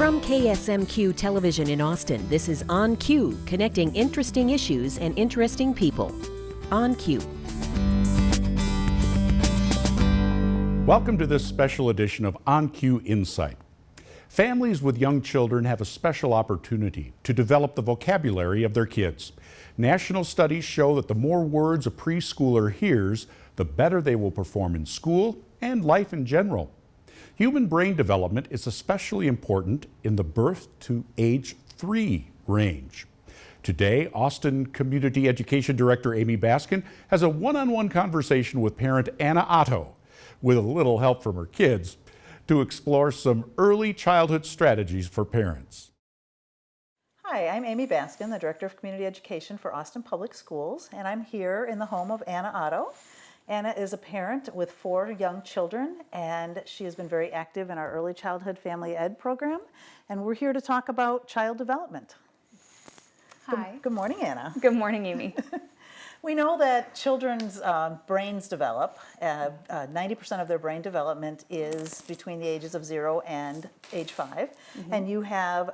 From KSMQ Television in Austin, this is On Cue, connecting interesting issues and interesting people. On Cue. Welcome to this special edition of On Cue Insight. Families with young children have a special opportunity to develop the vocabulary of their kids. National studies show that the more words a preschooler hears, the better they will perform in school and life in general. Human brain development is especially important in the birth to age 3 range. Today, Austin Community Education Director Amy Baskin has a one-on-one conversation with parent Anna Otto, with a little help from her kids, to explore some early childhood strategies for parents. Hi, I'm Amy Baskin, the Director of Community Education for Austin Public Schools, and I'm here in the home of Anna Otto. Anna is a parent with 4 young children, and she has been very active in our early childhood family ed program, and we're here to talk about child development. Hi. Good morning, Anna. Good morning, Amy. We know that children's brains develop. 90% of their brain development is between the ages of 0 and age 5. And you have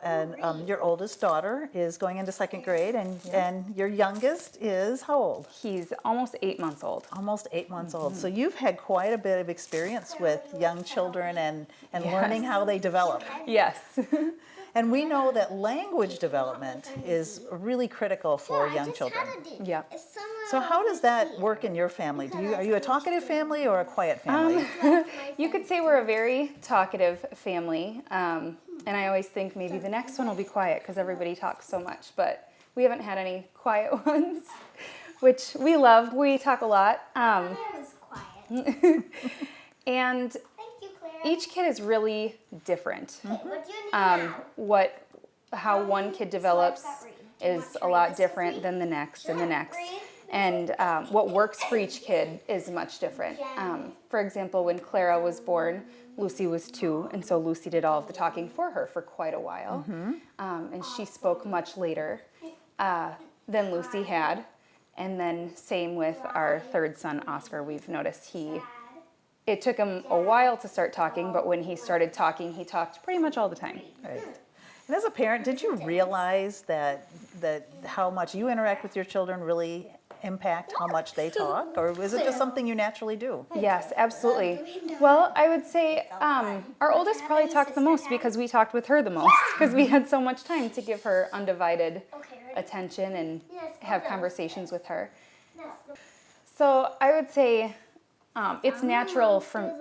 your oldest daughter is going into 2nd grade, and your youngest is how old? He's almost 8 months old. Almost 8 months old. So you've had quite a bit of experience with young children and learning how they develop. Yes. And we know that language development is really critical for young children. Yeah. So how does that work in your family? Are you a talkative family or a quiet family? You could say we're a very talkative family, and I always think maybe the next one will be quiet because everybody talks so much, but we haven't had any quiet ones, which we love. We talk a lot. My was quiet. And each kid is really different. What do you need How one kid develops is a lot different than the next and the next. And what works for each kid is much different. For example, when Clara was born, Lucy was 2, and so Lucy did all of the talking for her for quite a while. And she spoke much later than Lucy had. And then same with our 3rd son, Oscar. We've noticed it took him a while to start talking, but when he started talking, he talked pretty much all the time. Right. And as a parent, did you realize that how much you interact with your children really impact how much they talk, or is it just something you naturally do? Yes, absolutely. Well, I would say our oldest probably talked the most because we talked with her the most because we had so much time to give her undivided attention and have conversations with her. So I would say it's natural for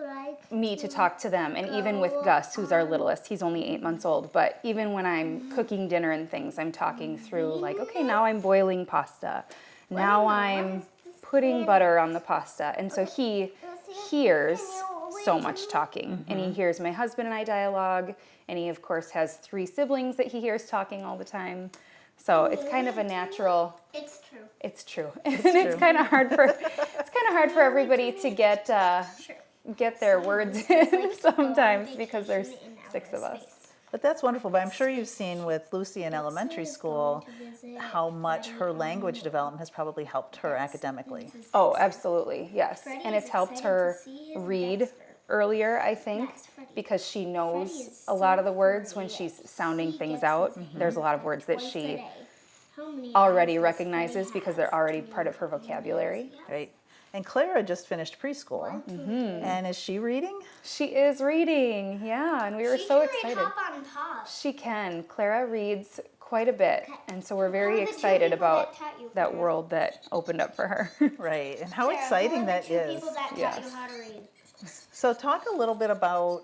me to talk to them, and even with Gus, who's our littlest, he's only 8 months old, but even when I'm cooking dinner and things, I'm talking through like, okay, now I'm boiling pasta. Now I'm putting butter on the pasta. And so he hears so much talking. And he hears my husband and I dialogue. And he, of course, has 3 siblings that he hears talking all the time. So it's kind of a natural. It's true. It's true. It's kind of hard for everybody to get their words in sometimes because there's 6 of us. But that's wonderful. But I'm sure you've seen with Lucy in elementary school how much her language development has probably helped her academically. Oh, absolutely, yes. And it's helped her read earlier, I think, because she knows a lot of the words when she's sounding things out. There's a lot of words that she already recognizes because they're already part of her vocabulary. Right. And Clara just finished preschool. And is she reading? She is reading, yeah, and we were so excited. Hop on top. She can. Clara reads quite a bit, and so we're very excited about that world that opened up for her. Right. And how exciting that is. Yes. You how to read. So talk a little bit about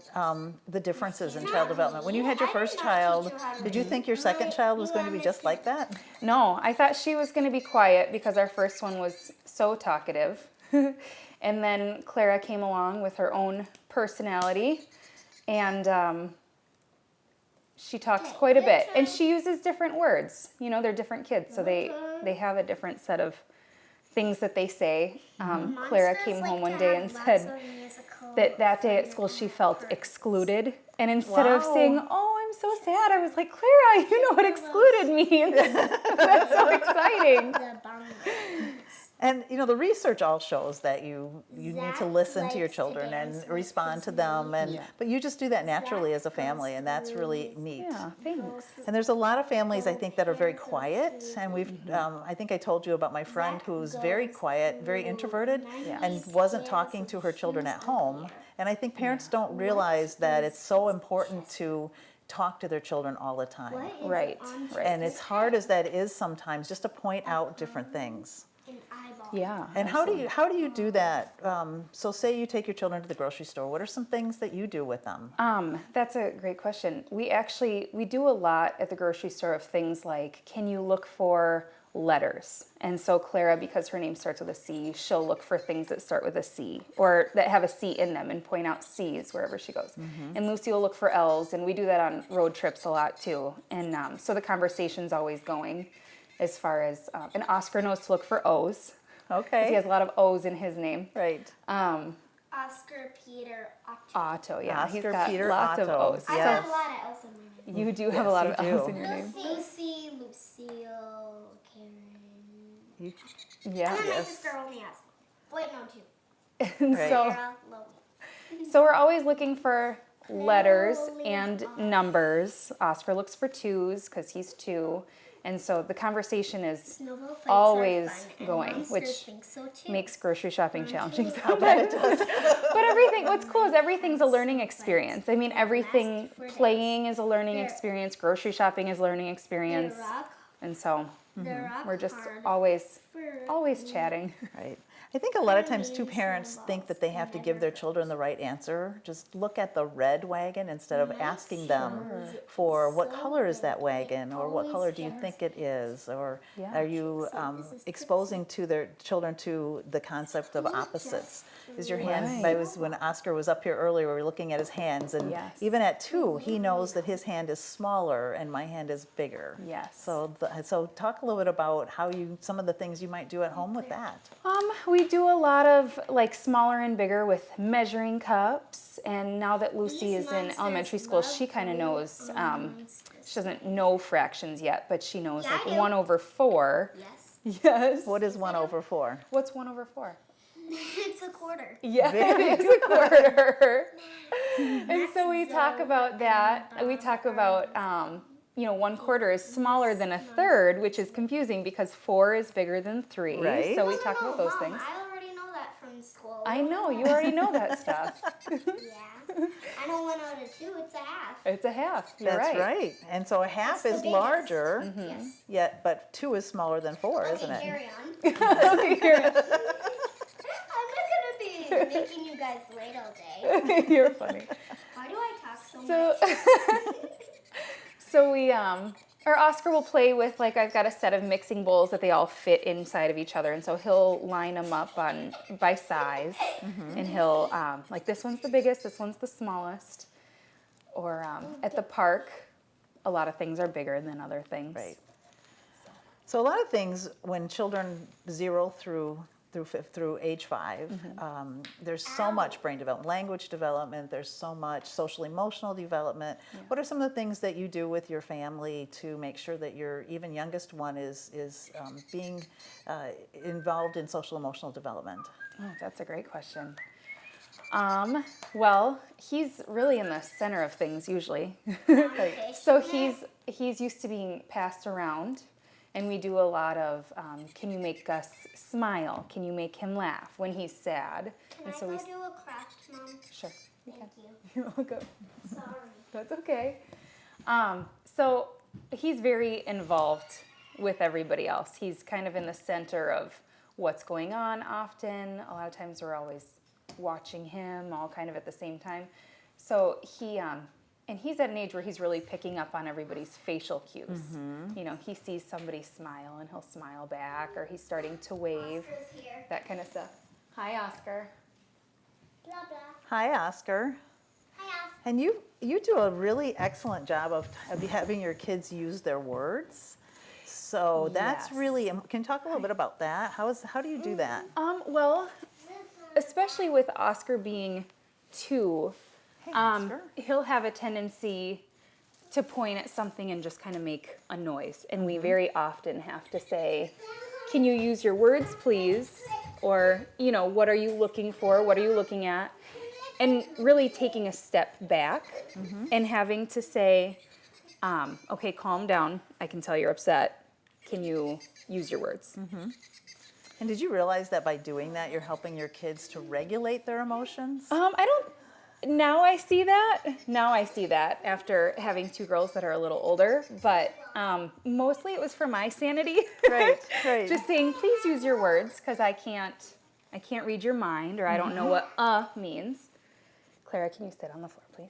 the differences in child development. When you had your first child, did you think your second child was going to be just like that? No, I thought she was going to be quiet because our first one was so talkative. And then Clara came along with her own personality, and she talks quite a bit. And she uses different words. You know, they're different kids, so they have a different set of things that they say. Clara came home one day and said that day at school she felt excluded. And instead of saying, "Oh, I'm so sad," I was like, "Clara, you know what excluded means." That's so exciting. And the research all shows that you need to listen to your children and respond to them, and but you just do that naturally as a family, and that's really neat. Yeah, thanks. And there's a lot of families I think that are very quiet, and I think I told you about my friend who's very quiet, very introverted, and wasn't talking to her children at home. And I think parents don't realize that it's so important to talk to their children all the time. Right. And as hard as that is sometimes, just to point out different things. Yeah. And how do you do that? So say you take your children to the grocery store. What are some things that you do with them? That's a great question. We do a lot at the grocery store of things like, can you look for letters? And so Clara, because her name starts with a C, she'll look for things that start with a C or that have a C in them and point out C's wherever she goes. And Lucy will look for L's, and we do that on road trips a lot too. And so the conversation's always going as far as, and Oscar knows to look for O's. Okay. He has a lot of O's in his name. Right. Oscar, Peter, Otto. Otto, yeah. He's Oscar, got Peter, lots Otto. of O's. I Yes. have a lot of L's in my name. You do have a lot of you L's do. in your name. Lucy, Lucille, Karen. Yeah. And then my Yes. sister only has one. Wait, no, two. And Right. so, Sarah, Lois. so we're always looking for letters Lily, and Mom. numbers. Oscar looks for 2s because he's 2. And so the conversation is Snowball fights always are fun, and going, monsters which think so too. makes grocery shopping challenging sometimes. But everything, what's cool is everything's a learning experience. I mean, everything, playing is a learning experience, grocery shopping is a learning experience. The rock, And so the rock we're just hard always chatting. Right. I think a lot of times too, parents think that they have to give their children the right answer. Just look at the red wagon instead of asking them for what color is that wagon, or what color do you think it is, or Yeah. are you exposing to their children to the concept of opposites? Is your hand? When Oscar was up here earlier, we were looking at his hands, and Yes. even at 2, he knows that his hand is smaller and my hand is bigger. Yes. So talk a little bit about some of the things you might do at home with that. We do a lot of like smaller and bigger with measuring cups, and now that Lucy is in elementary school, she kind of knows. She doesn't know fractions yet, but she knows Yeah, like I do. 1/4. yes. Yes. What is 1/4? What's 1/4? It's a quarter. Yeah, it is a quarter. And so we talk about that. We talk about, 1/4 is smaller than 1/3, which is confusing because 4 is bigger than 3. Right. So we talk about those Mom, things. I already know that from school. I know, you already know that stuff. Yeah. I know 1 out of 2, it's a half. It's a half. You're That's right. right. And so a half That's the is biggest. larger, Yes. but 2 is smaller than 4, isn't Okay, it? carry on. Okay, here. I'm not gonna be making you guys late all day. You're funny. Why do I talk so So, much? so we, or Oscar will play with, like, I've got a set of mixing bowls that they all fit inside of each other. And so he'll line them up by size. And he'll, like, this one's the biggest, this one's the smallest. Or at the park, a lot of things are bigger than other things. Right. So a lot of things when children 0 through age 5, there's so much brain development, language development, there's so much social emotional development. What are some of the things that you do with your family to make sure that your even youngest one is being involved in social emotional development? Oh, that's a great question. Well, he's really in the center of things usually. So he's used to being passed around. And we do a lot of, can you make Gus smile? Can you make him laugh when he's sad? Can And I so go we, do a craft, Mom? sure, Thank you. you're welcome. Sorry. That's okay. So he's very involved with everybody else. He's kind of in the center of what's going on often. A lot of times we're always watching him all kind of at the same time. So and he's at an age where he's really picking up on everybody's facial cues. He sees somebody smile and he'll smile back, or he's starting to wave, Oscar's here. that kind of stuff. Hi, Oscar. Blah, blah. Hi, Oscar. Hi, Oscar. And you do a really excellent job of having your kids use their words. So that's Yes. really, can you talk a little bit about that? How do you do that? Well, especially with Oscar being 2, Hey, Oscar. he'll have a tendency to point at something and just kind of make a noise. And we very often have to say, can you use your words, please? Or, what are you looking for? What are you looking at? And really taking a step back and having to say, okay, calm down. I can tell you're upset. Can you use your words? And did you realize that by doing that, you're helping your kids to regulate their emotions? Now I see that after having two girls that are a little older, but mostly it was for my sanity. Right. Just saying, please use your words, because I can't read your mind, or I don't know what means. Clara, can you sit on the floor, please?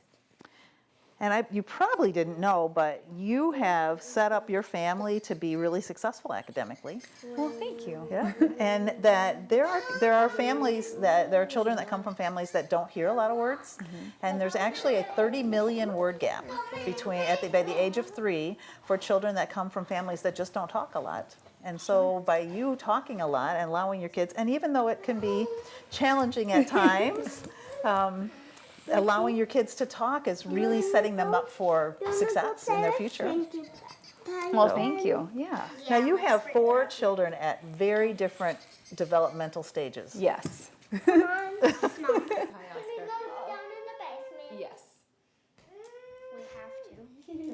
And you probably didn't know, but you have set up your family to be really successful academically. Well, thank you. Yeah. And that there are families there are children that come from families that don't hear a lot of words, and there's actually a 30 million word gap by the age of 3 for children that come from families that just don't talk a lot. And so by you talking a lot and allowing your kids, and even though it can be challenging at times, allowing your kids to talk is really setting them up for success in their future. Well, thank you. Yeah. Now you have 4 children at very different developmental stages. Yes. Come on. Can we go down in the basement? Yes. We have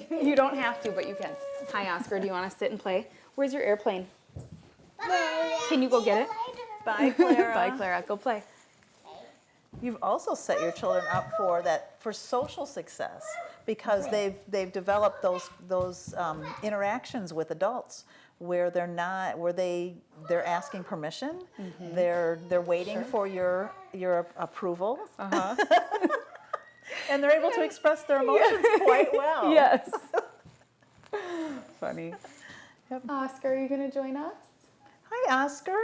to. You don't have to, but you can. Hi, Oscar. Do you want to sit and play? Where's your airplane? Can you go get it? Bye, Clara. Bye, Clara. Go play. You've also set your children up for social success, because they've developed those interactions with adults where they're asking permission, they're waiting for your approval, and they're able to express their emotions quite well. Yes. Funny. Oscar, are you going to join us? Hi, Oscar.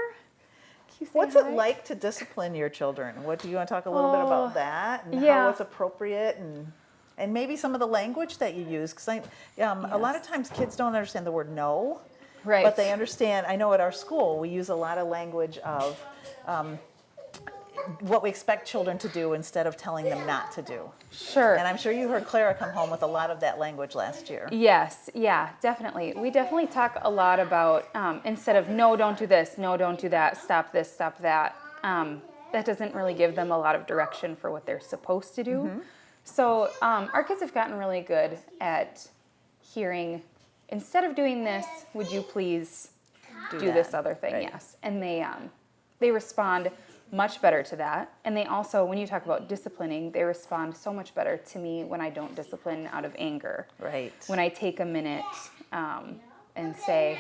Can you say What's hi? it like to discipline your children? What do you want to talk a little bit about that, and yeah. how it's appropriate, and maybe some of the language that you use? Because a lot of times kids don't understand the word no, Right. but they understand. I know at our school we use a lot of language of what we expect children to do instead of telling them not to do. Sure. And I'm sure you heard Clara come home with a lot of that language last year. Yes, yeah, definitely. We definitely talk a lot about, instead of no, don't do this, no, don't do that, stop this, stop that, that doesn't really give them a lot of direction for what they're supposed to do. So our kids have gotten really good at hearing, instead of doing this, would you please do this other thing? Right. Yes. And they respond much better to that. And they also, when you talk about disciplining, they respond so much better to me when I don't discipline out of anger. Right. When I take a minute and say,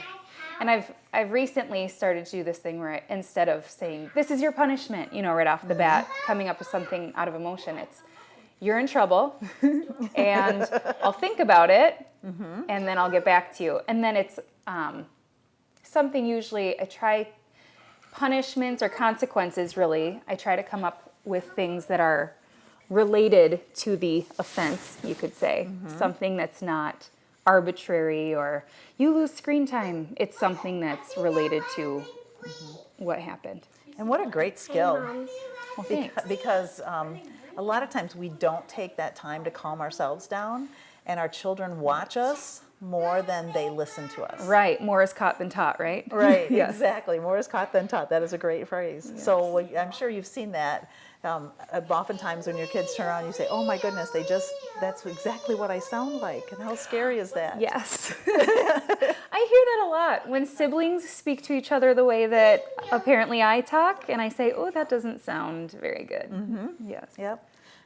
and I've recently started to do this thing where instead of saying, this is your punishment, right off the bat, coming up with something out of emotion, it's, you're in trouble, and I'll think about it, and then I'll get back to you. And then it's something usually, I try punishments or consequences, really. I try to come up with things that are related to the offense, you could say. Something that's not arbitrary or you lose screen time. It's something that's related to what happened. And what a great skill. Well, thanks. Because a lot of times we don't take that time to calm ourselves down, and our children watch us more than they listen to us. Right, more is caught than taught, right? Right, Yes. exactly. More is caught than taught. That is a great phrase. Yes. So I'm sure you've seen that. Oftentimes when your kids turn around, you say, oh my goodness, that's exactly what I sound like. And how scary is that? Yes. I hear that a lot when siblings speak to each other the way that apparently I talk, and I say, oh, that doesn't sound very good. Yes. Yep.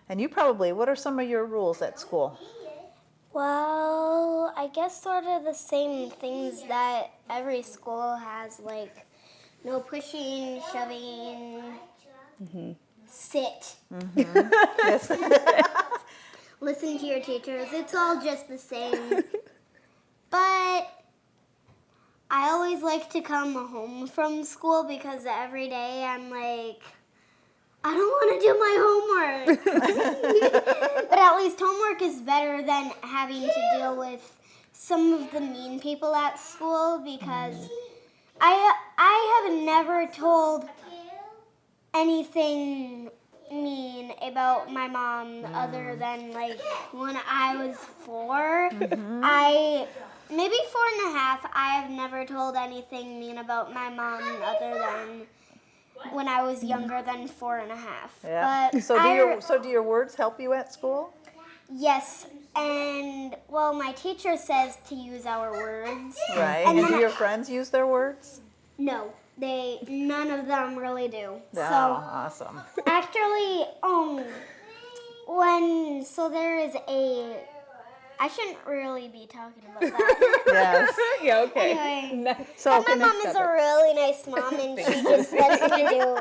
And what are some of your rules at school? Well, I guess sort of the same things that every school has, like no pushing, shoving, sit, Yes. listen to your teachers. It's all just the same. But I always like to come home from school because every day I'm like, I don't want to do my homework. But at least homework is better than having to deal with some of the mean people at school, because I have never told anything mean about my mom other than like when I was 4. maybe 4.5. I have never told anything mean about my mom other than when I was younger than 4.5. Yeah. But So do your words help you at school? yes, and well, my teacher says to use our words. Right. And And then do your friends use their words? No, none of them really do. Oh, So awesome. actually, there is I shouldn't really be talking about that. Yes. Yeah, okay. Anyway, So my mom is a really nice mom, and she just lets me do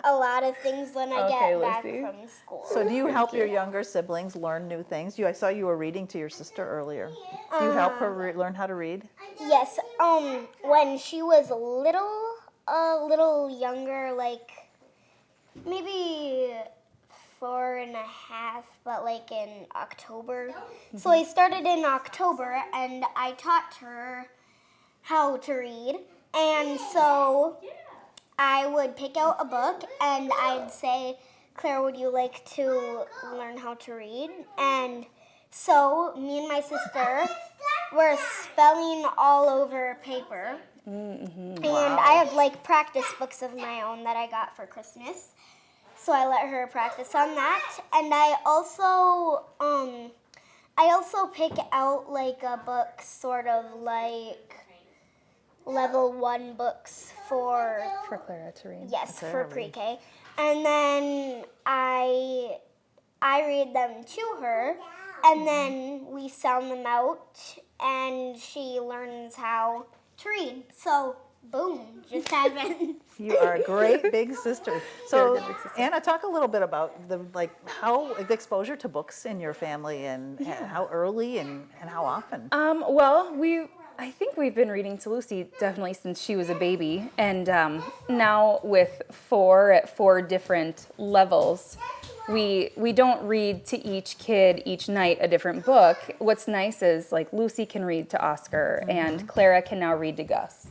a lot of things when I Okay, get back Lucy. from school. So do you help your younger siblings learn new things? I saw you were reading to your sister earlier. Do you help her learn how to read? Yes, when she was a little younger, like maybe 4.5, but like in October. So I started in October, and I taught her how to read. And so I would pick out a book, and I'd say, Claire, would you like to learn how to read? And so me and my sister were spelling all over paper. And I have like practice books of my own that I got for Christmas. So I let her practice on that. And I also pick out like a book, sort of like level 1 books for Clara to read. yes, for pre-K. And then I read them to her, and then we sound them out, and she learns how to read. So, boom, just happened. You are a great big sister. So, good big sister. Anna, talk a little bit about the exposure to books in your family, and how early and how often. Well, I think we've been reading to Lucy definitely since she was a baby, and now with 4 at 4 different levels, we don't read to each kid each night a different book. What's nice is like Lucy can read to Oscar, and Clara can now read to Gus,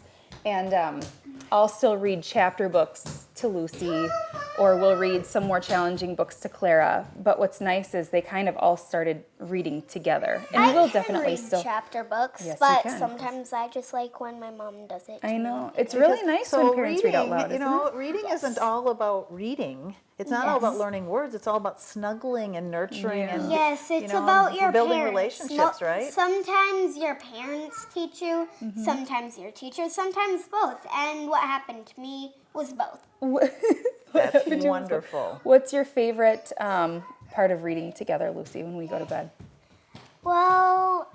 and I'll still read chapter books to Lucy, or we'll read some more challenging books to Clara. But what's nice is they kind of all started reading together, and we'll definitely read still. chapter books, Yes, you but can. sometimes I just like when my mom does it. I know. It's really nice So when parents read out loud, you isn't know, it? reading isn't all about reading. It's not all about learning words. It's all about snuggling and nurturing and Yes, it's you know, about your building parents. relationships, right? Sometimes your parents teach you, sometimes your teachers, sometimes both. And what happened to me was both. That's wonderful. What's your favorite part of reading together, Lucy, when we go to bed? Well,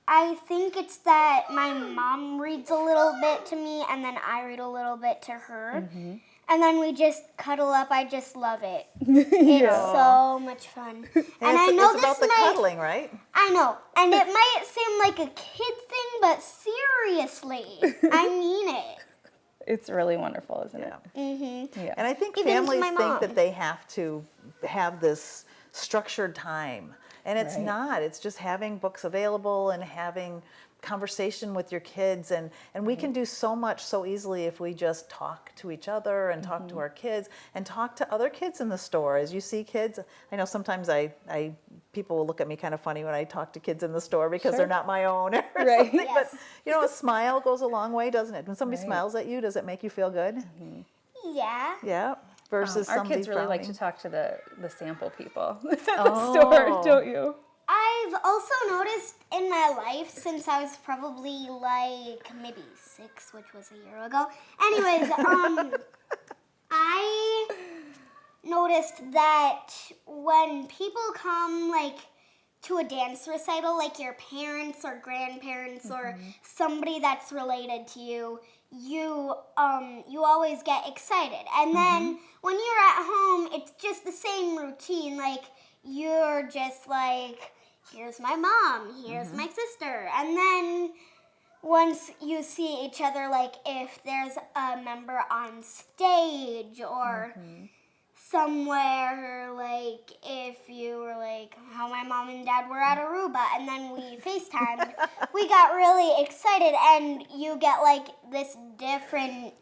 I think it's that my mom reads a little bit to me, and then I read a little bit to her. And then we just cuddle up. I just love it. It's so much fun. And I know it's about the cuddling, right? I know. And it might seem like a kid thing, but seriously, I mean it. It's really wonderful, isn't it? Mm-hmm. Yeah. And I think Even to families my think mom. that they have to have this structured time. And it's Right. not. It's just having books available and having conversation with your kids. And we can do so much so easily if we just talk to each other and talk to our kids and talk to other kids in the store. As you see kids, I know sometimes people will look at me kind of funny when I talk to kids in the store because they're not my own or Right. something. Yes. But you know, a smile goes a long way, doesn't it? When somebody smiles at you, does it make you feel good? Yeah. Yeah. Versus Our somebody kids really like to frowning. talk to the sample people at the store, don't you? I've also noticed in my life, since I was probably like maybe 6, which was a year ago. Anyways, I noticed that when people come like to a dance recital, like your parents or grandparents or somebody that's related to you, you always get excited. And then when you're at home, it's just the same routine. Like you're just like, here's my mom, here's my sister. And then once you see each other, like if there's a member on stage or somewhere, like if you were like how my mom and dad were at Aruba and then we FaceTimed, we got really excited, and you get like this different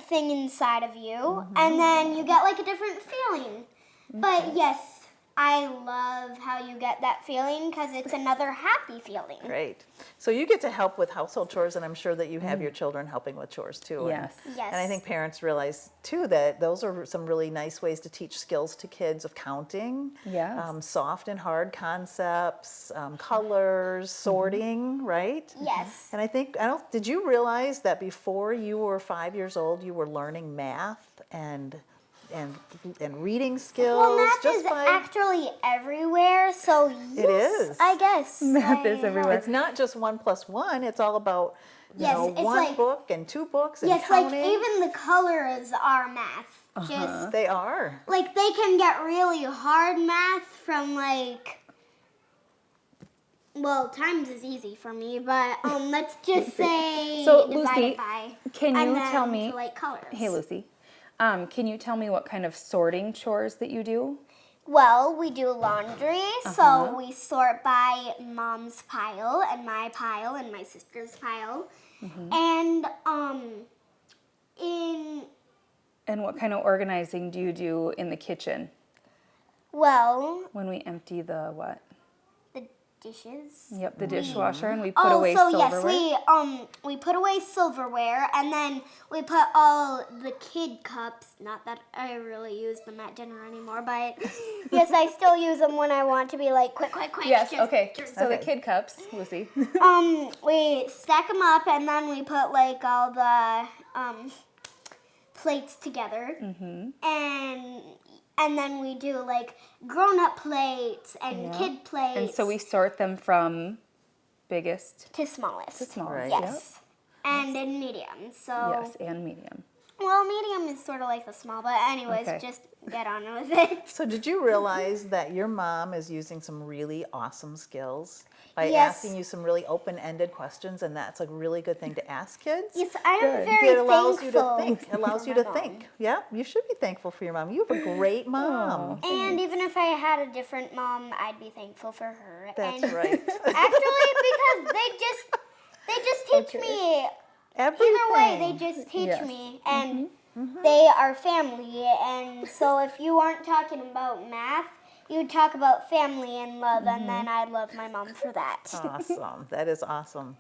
thing inside of you, and then you get like a different feeling. But yes, I love how you get that feeling because it's another happy feeling. Great. So you get to help with household chores, and I'm sure that you have your children helping with chores too. Yes. Yes. And I think parents realize too that those are some really nice ways to teach skills to kids of counting, Yes. soft and hard concepts, colors, sorting, right? Yes. And I think, did you realize that before you were 5 years old, you were learning math and reading skills? Well, math just is by, actually everywhere, so yes, It is. I guess. Math is everywhere. It's not just 1 + 1. It's all about Yes, it's one like- book and 2 books and Yes, counting. like even the colors are math. Just They are. like they can get really hard math from like. Well, times is easy for me, but let's just say So, divided Lucy, by. can and you then tell me? to, like colors. Hey, Lucy. Can you tell me what kind of sorting chores that you do? Well, we do laundry, so we sort by mom's pile and my sister's pile, and And what kind of organizing do you do in the kitchen well, when we empty the what? the dishes. Yep, the dishwasher, and we put away silverware. Yes, we put away silverware, and then we put all the kid cups. Not that I really use them at dinner anymore, but yes, I still use them when I want to be like quick. Yes, just- okay. So the Okay. kid cups, Lucy. We stack them up, and then we put like all the plates together, and then we do like grown-up plates and kid plates. And so we sort them from biggest to smallest. to smallest. Right. Yep. Yes. And in medium. So Yes, and medium. well, medium is sort of like the small, but anyways, Okay. just get on with it. So did you realize that your mom is using some really awesome skills by Yes. asking you some really open-ended questions, and that's a really good thing to ask kids? Yes, I am Good. very It allows you to thankful. think. It allows you for to my mom. think. Yeah, you should be thankful for your mom. You have a great mom. And even if I had a different mom, I'd be thankful for her. That's and right. Actually, because they just teach me. Everything. Either way, they just teach Yes. me, and they are family. And so, if you aren't talking about math, you'd talk about family and love, and then I'd love my mom for that. Awesome. That is awesome.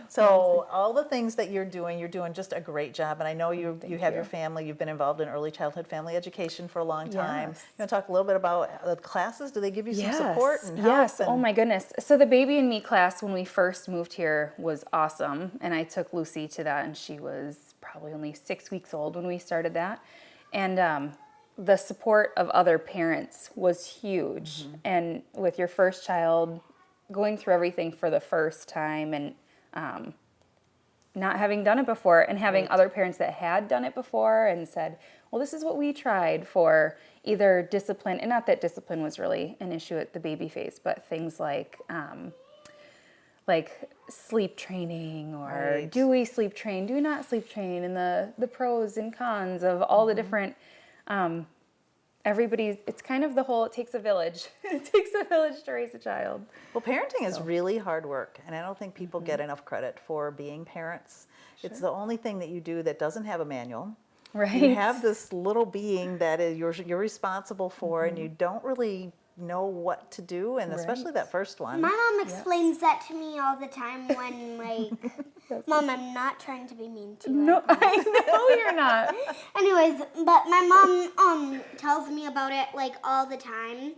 So all the things that you're doing just a great job. And I know you have your family. You've been involved in early childhood family education for a long time. Yes. You want to talk a little bit about the classes? Do they give you some support and help? Yes. And- Oh my goodness. So the baby and me class when we first moved here was awesome, and I took Lucy to that, and she was probably only 6 weeks old when we started that, and the support of other parents was huge. And with your first child, going through everything for the first time, and not having done it before, and having other parents that had done it before and said, well, this is what we tried for either discipline, and not that discipline was really an issue at the baby phase, but things like sleep training, or Right. do we sleep train, do we not sleep train, and the pros and cons of all the different, it's kind of the whole, it takes a village. It takes a village to raise a child. Well, parenting is really hard work, and I don't think people get enough credit for being parents. It's the only thing that you do that doesn't have a manual. Right. You have this little being that is you're responsible for, and you don't really know what to do, and especially that first one. My mom explains that to me all the time when, like, Mom, I'm not trying to be mean to you. No, I know you're not. Anyways, but my mom tells me about it, like, all the time.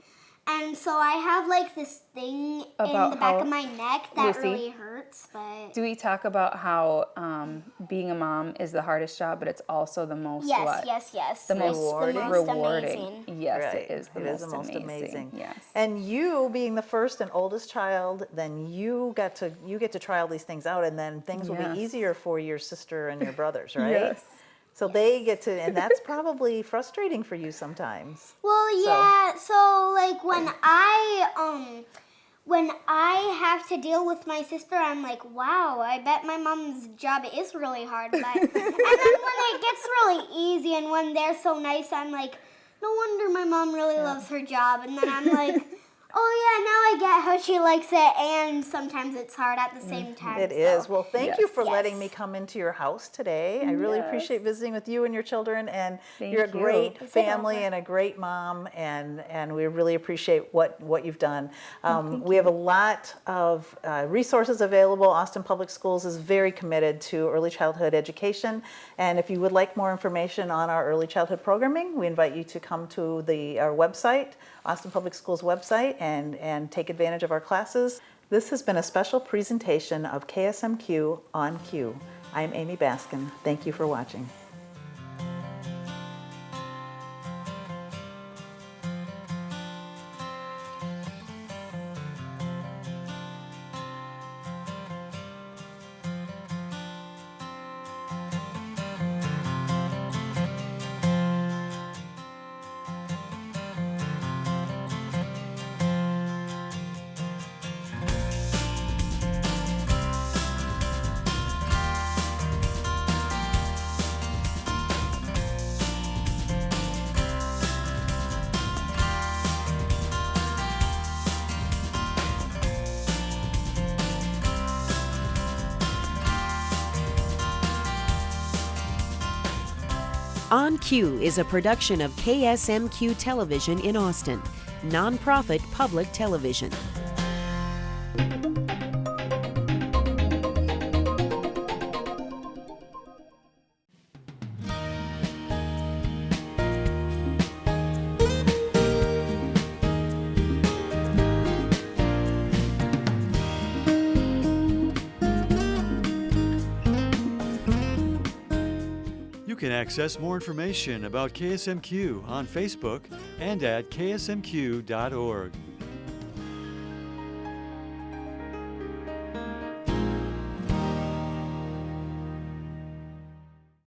And so I have, like, this thing in About the back how- of my neck that Lucy? really hurts, but... Do we talk about how being a mom is the hardest job, but it's also the most Yes. the It's most rewarding. amazing. Yes, Right. it is the most amazing. Yes. And you being the first and oldest child, then you get to try all these things out, and then things will Yes. be easier for your sister and your brothers, right? Yes. So they get to, and that's probably frustrating for you sometimes. Well, yeah. So like when I have to deal with my sister, I'm like, wow, I bet my mom's job is really hard. But and then when it gets really easy and when they're so nice, I'm like, no wonder my mom really loves her job. And then I'm like, Oh yeah, now I get how she likes it, and sometimes it's hard at the same time. It so. is. Well, thank you for Yes. letting me come into your house today. I really appreciate visiting with you and your children, and you're a Thank you. great Is it family over? and a great mom, and we really appreciate what you've done. We have a lot of resources available. Austin Public Schools is very committed to early childhood education, and if you would like more information on our early childhood programming, we invite you to come to our website, Austin Public Schools website, and take advantage of our classes. This has been a special presentation of KSMQ On Cue. I'm Amy Baskin. Thank you for watching. On Cue is a production of KSMQ Television in Austin, nonprofit public television. You can access more information about KSMQ on Facebook and at ksmq.org.